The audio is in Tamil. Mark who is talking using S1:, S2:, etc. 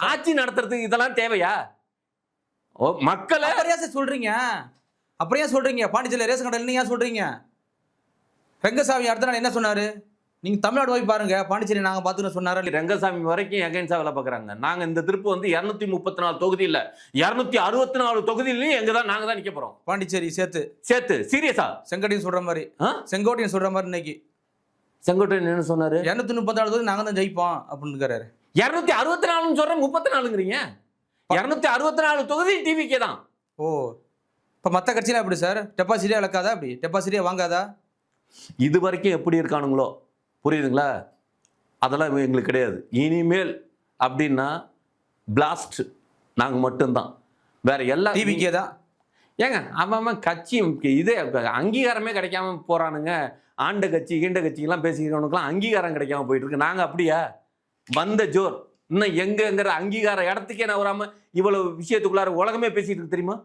S1: ஆட்சி நடத்துறதுக்கு இதெல்லாம் தேவையா? மக்களை
S2: சொல்றீங்க, அப்புறம் ஏன் சொல்றீங்க பாண்டிச்சேரியில் ரேஷன் கடையில் ஏன் சொல்றீங்க? ரங்கசாமி அடுத்த நாள் என்ன சொன்னாரு? நீங்க தமிழ்நாடு போய் பாருங்க, பாண்டிச்சேரி நாங்க பாத்துன்னு சொன்னாரு.
S1: ரங்கசாமி வரைக்கும் எகைன்ஸா வேலை பார்க்குறாங்க. நாங்க இந்த திருப்பு வந்து 234 தொகுதி இல்ல, 264 தொகுதியிலையும் நாங்க தான் நிக்க போறோம்.
S2: பாண்டிச்சேரி சேர்த்து
S1: சீரியஸா?
S2: செங்கோட்டையன் சொல்ற மாதிரி, செங்கோட்டையன் சொல்ற மாதிரி இன்னைக்கு
S1: செங்கோட்டையன் என்ன சொன்னாரு?
S2: 234 தொகுதி நாங்க தான் ஜெயிப்போம் அப்படின்னு இருக்காரு.
S1: 264 சொல்ற 34ங்கிறீங்க. 264 தொகுதி டிவிக்கே தான்.
S2: ஓ, இப்ப மத்த கட்சியில எப்படி சார்? டெபாசிட்டே இழக்காதா? அப்படி டெபாசிட்டே வாங்காதா?
S1: இது வரைக்கும் எப்படி இருக்கானுங்களோ, புரியுதுங்களா? அதெல்லாம் எங்களுக்கு கிடையாது. இனிமேல் அப்படின்னா பிளாஸ்ட் நாங்க மட்டும்தான், வேற எல்லாம்
S2: டிவிக்கே தான்.
S1: ஏங்க அவன் கட்சி இதே அங்கீகாரமே கிடைக்காம போறானுங்க. ஆண்ட கட்சி ஈண்ட கட்சிக்கெல்லாம் பேசிக்கிறவனுக்குலாம் அங்கீகாரம் கிடைக்காம போயிட்டு இருக்கு. நாங்க அப்படியா? வந்த ஜோர் இன்னும் எங்கங்கிற அங்கீகார இடத்துக்கே நான் வராம இவ்வளவு விஷயத்துக்குள்ளார உலகமே பேசிட்டு இருக்கு தெரியுமா?